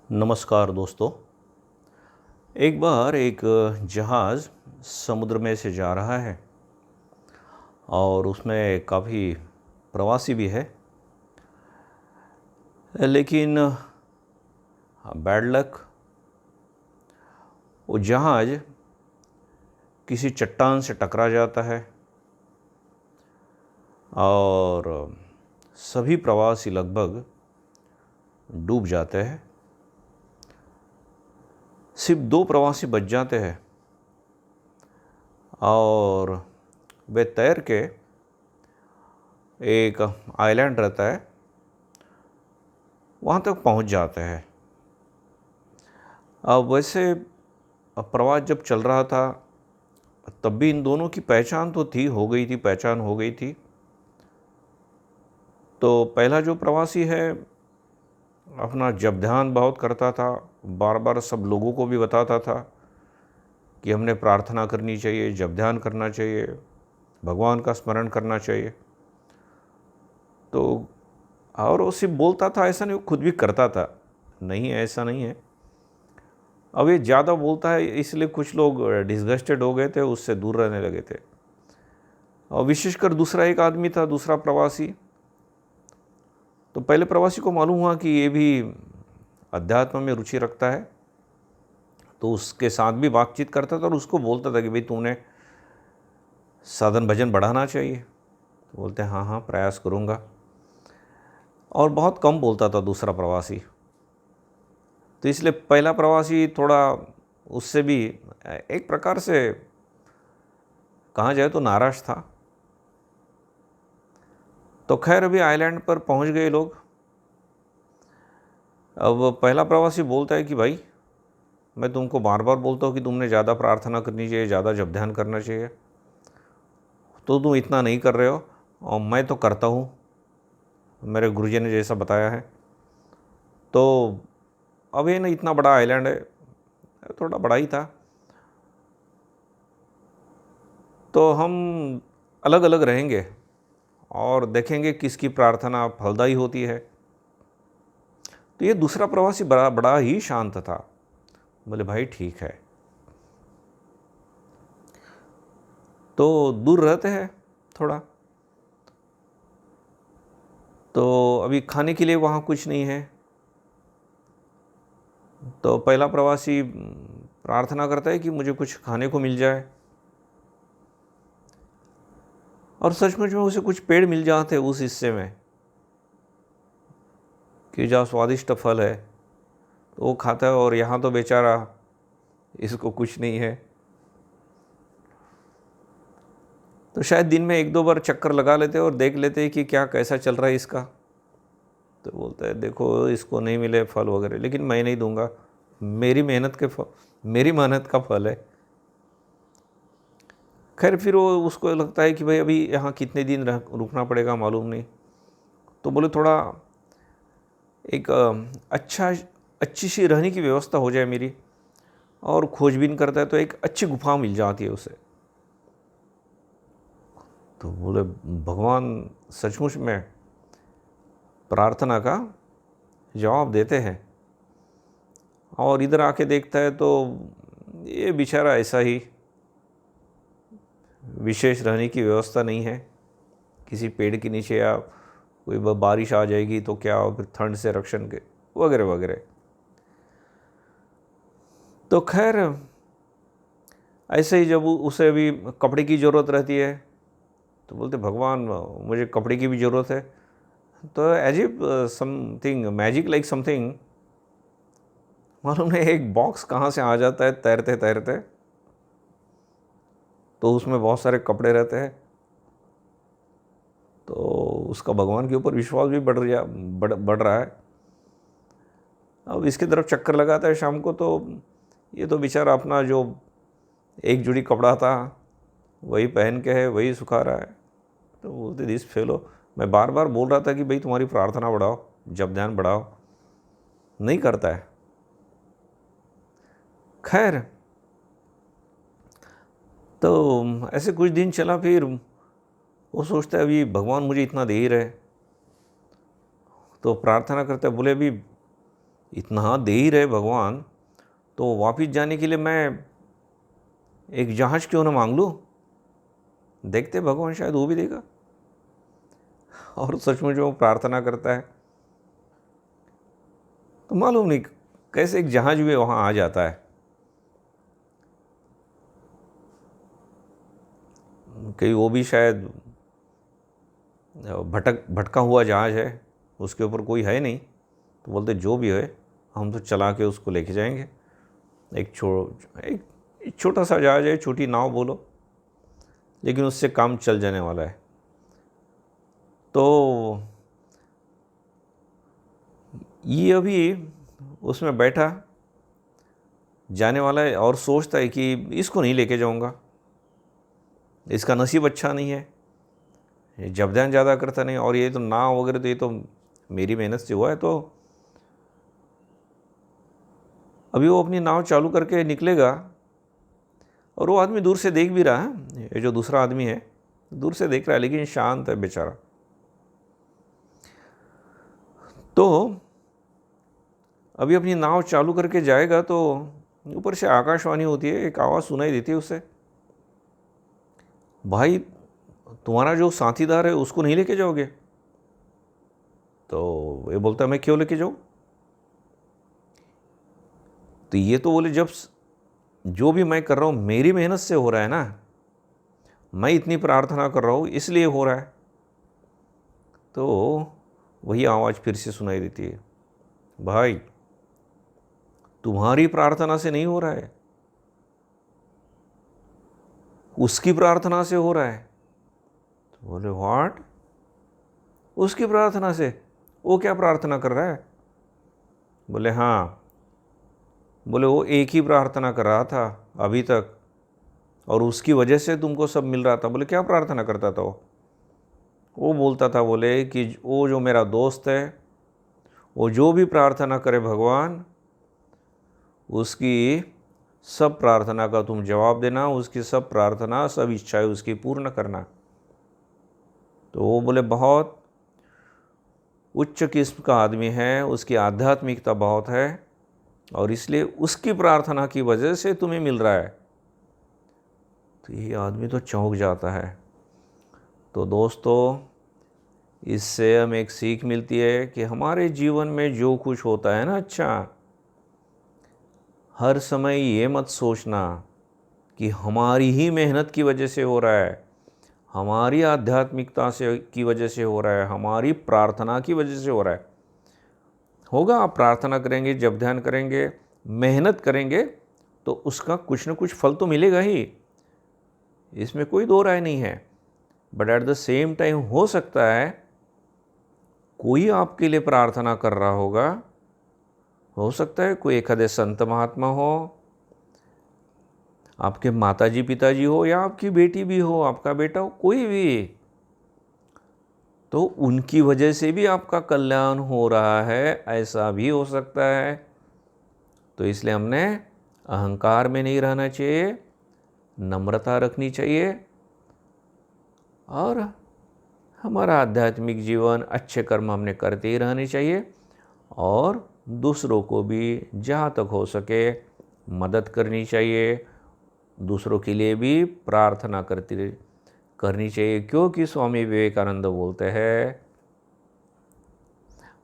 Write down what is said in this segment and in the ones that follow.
नमस्कार दोस्तों। एक बार एक जहाज़ समुद्र में से जा रहा है और उसमें काफ़ी प्रवासी भी है। लेकिन बैड लक, वो जहाज़ किसी चट्टान से टकरा जाता है और सभी प्रवासी लगभग डूब जाते हैं। सिर्फ 2 प्रवासी बच जाते हैं और वे तैर के एक आइलैंड रहता है, वहाँ तक पहुँच जाते हैं। अब वैसे प्रवास जब चल रहा था तब भी इन दोनों की पहचान तो पहचान हो गई थी। तो पहला जो प्रवासी है अपना जप ध्यान बहुत करता था, बार बार सब लोगों को भी बताता था कि हमने प्रार्थना करनी चाहिए, जप ध्यान करना चाहिए, भगवान का स्मरण करना चाहिए। तो और वो सिर्फ बोलता था, ऐसा नहीं, वो खुद भी करता था। नहीं, ऐसा नहीं है। अब ये ज़्यादा बोलता है इसलिए कुछ लोग डिसगस्टेड हो गए थे, उससे दूर रहने लगे थे। और विशेषकर दूसरा एक आदमी था, दूसरा प्रवासी। तो पहले प्रवासी को मालूम हुआ कि ये भी अध्यात्म में रुचि रखता है, तो उसके साथ भी बातचीत करता था और उसको बोलता था कि भाई तूने साधन भजन बढ़ाना चाहिए। तो बोलते हैं हाँ हाँ, प्रयास करूँगा। और बहुत कम बोलता था दूसरा प्रवासी। तो इसलिए पहला प्रवासी थोड़ा उससे भी एक प्रकार से कहा जाए तो नाराज़ था। तो खैर अभी आइलैंड पर पहुंच गए लोग। अब पहला प्रवासी बोलता है कि भाई मैं तुमको बार बार बोलता हूँ कि तुमने ज़्यादा प्रार्थना करनी चाहिए, ज़्यादा जप ध्यान करना चाहिए, तो तुम इतना नहीं कर रहे हो। और मैं तो करता हूँ, मेरे गुरुजी ने जैसा बताया है। तो अब ये ना इतना बड़ा आइलैंड है, थोड़ा बड़ा ही था, तो हम अलग अलग रहेंगे और देखेंगे किसकी प्रार्थना फलदायी होती है। तो ये दूसरा प्रवासी बड़ा बड़ा ही शांत था। बोले भाई ठीक है। तो दूर रहते हैं थोड़ा, तो अभी खाने के लिए वहाँ कुछ नहीं है। तो पहला प्रवासी प्रार्थना करता है कि मुझे कुछ खाने को मिल जाए। और सचमुच में उसे कुछ पेड़ मिल जाते उस हिस्से में कि जहाँ स्वादिष्ट फल है, तो वो खाता है। और यहाँ तो बेचारा, इसको कुछ नहीं है। तो शायद दिन में 1-2 बार चक्कर लगा लेते और देख लेते कि क्या कैसा चल रहा है इसका। तो बोलता है देखो इसको नहीं मिले फल वगैरह, लेकिन मैं नहीं दूंगा, मेरी मेहनत के फल, मेरी मेहनत का फल है। खैर फिर वो उसको लगता है कि भाई अभी यहाँ कितने दिन रुकना पड़ेगा मालूम नहीं। तो बोले थोड़ा एक अच्छी सी रहने की व्यवस्था हो जाए मेरी। और खोजबीन करता है तो एक अच्छी गुफा मिल जाती है उसे। तो बोले भगवान सचमुच में प्रार्थना का जवाब देते हैं। और इधर आके देखता है तो ये बेचारा ऐसा ही, विशेष रहने की व्यवस्था नहीं है किसी पेड़ के नीचे, या कोई बारिश आ जाएगी तो क्या, फिर ठंड से रक्षण के वगैरह वगैरह। तो खैर ऐसे ही जब उसे अभी कपड़े की ज़रूरत रहती है तो बोलते भगवान मुझे कपड़े की भी ज़रूरत है। तो as if something magic like something, मालूम नहीं एक बॉक्स कहाँ से आ जाता है तैरते तैरते। तो उसमें बहुत सारे कपड़े रहते हैं। तो उसका भगवान के ऊपर विश्वास भी बढ़ रहा है। अब इसकी तरफ चक्कर लगाता है शाम को, तो ये तो बेचारा अपना जो एक जुड़ी कपड़ा था वही पहन के है, वही सुखा रहा है। तो बोलते दिस फेलो, मैं बार बार बोल रहा था कि भाई तुम्हारी प्रार्थना बढ़ाओ, जप ध्यान बढ़ाओ, नहीं करता है। खैर तो ऐसे कुछ दिन चला, फिर वो सोचता है अभी भगवान मुझे इतना दे ही रहे, तो प्रार्थना करता है। बोले अभी इतना दे ही रहे भगवान, तो वापस जाने के लिए मैं एक जहाज़ क्यों ना मांग लूँ। देखते भगवान शायद वो भी देगा। और सचमुच वो प्रार्थना करता है, तो मालूम नहीं कैसे एक जहाज़ भी वहाँ आ जाता है। कहीं वो भी शायद भटका हुआ जहाज़ है, उसके ऊपर कोई है नहीं, तो बोलते जो भी है हम तो चला के उसको लेके जाएंगे। एक छोटा सा जहाज़ है, छोटी नाव बोलो, लेकिन उससे काम चल जाने वाला है। तो ये अभी उसमें बैठा जाने वाला है और सोचता है कि इसको नहीं लेके जाऊंगा, इसका नसीब अच्छा नहीं है, ये जब ध्यान ज़्यादा करता नहीं, और ये तो नाव वगैरह तो ये तो मेरी मेहनत से हुआ है। तो अभी वो अपनी नाव चालू करके निकलेगा, और वो आदमी दूर से देख भी रहा है, ये जो दूसरा आदमी है दूर से देख रहा है, लेकिन शांत है बेचारा। तो अभी अपनी नाव चालू करके जाएगा, तो ऊपर से आकाशवाणी होती है, एक आवाज़ सुनाई देती है उसे, भाई तुम्हारा जो साथीदार है उसको नहीं लेके जाओगे। तो ये बोलता है मैं क्यों लेके जाऊँ। तो ये तो बोले जब जो भी मैं कर रहा हूँ मेरी मेहनत से हो रहा है ना, मैं इतनी प्रार्थना कर रहा हूँ इसलिए हो रहा है। तो वही आवाज़ फिर से सुनाई देती है, भाई तुम्हारी प्रार्थना से नहीं हो रहा है, उसकी प्रार्थना से हो रहा है। तो बोले व्हाट, उसकी प्रार्थना से? वो क्या प्रार्थना कर रहा है? बोले हाँ। बोले वो एक ही प्रार्थना कर रहा था अभी तक, और उसकी वजह से तुमको सब मिल रहा था। बोले क्या प्रार्थना करता था वो बोलता था, बोले कि वो जो मेरा दोस्त है वो जो भी प्रार्थना करे भगवान, उसकी सब प्रार्थना का तुम जवाब देना, उसकी सब प्रार्थना सब इच्छाएं उसकी पूर्ण करना। तो वो बोले बहुत उच्च किस्म का आदमी है, उसकी आध्यात्मिकता बहुत है, और इसलिए उसकी प्रार्थना की वजह से तुम्हें मिल रहा है। तो ये आदमी तो चौंक जाता है। तो दोस्तों, इससे हमें एक सीख मिलती है कि हमारे जीवन में जो कुछ होता है ना अच्छा, हर समय ये मत सोचना कि हमारी ही मेहनत की वजह से हो रहा है, हमारी आध्यात्मिकता से की वजह से हो रहा है, हमारी प्रार्थना की वजह से हो रहा है। होगा, आप प्रार्थना करेंगे, जब ध्यान करेंगे, मेहनत करेंगे, तो उसका कुछ न कुछ फल तो मिलेगा ही, इसमें कोई दो राय नहीं है। But at the same time हो सकता है कोई आपके लिए प्रार्थना कर रहा होगा, हो सकता है कोई एखादे संत महात्मा हो, आपके माताजी पिताजी हो, या आपकी बेटी भी हो, आपका बेटा हो, कोई भी, तो उनकी वजह से भी आपका कल्याण हो रहा है, ऐसा भी हो सकता है। तो इसलिए हमने अहंकार में नहीं रहना चाहिए, नम्रता रखनी चाहिए, और हमारा आध्यात्मिक जीवन, अच्छे कर्म हमने करते ही रहने चाहिए, और दूसरों को भी जहाँ तक हो सके मदद करनी चाहिए, दूसरों के लिए भी प्रार्थना करनी चाहिए। क्योंकि स्वामी विवेकानंद बोलते हैं,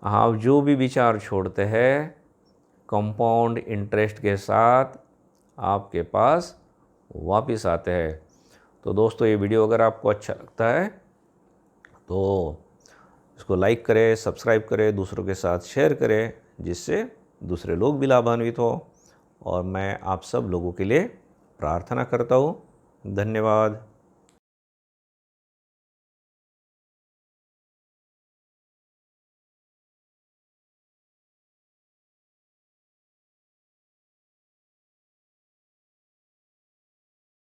आप जो भी विचार छोड़ते हैं कंपाउंड इंटरेस्ट के साथ आपके पास वापस आते हैं। तो दोस्तों, ये वीडियो अगर आपको अच्छा लगता है तो इसको लाइक करें, सब्सक्राइब करें, दूसरों के साथ शेयर करें, जिससे दूसरे लोग भी लाभान्वित हो। और मैं आप सब लोगों के लिए प्रार्थना करता हूँ। धन्यवाद।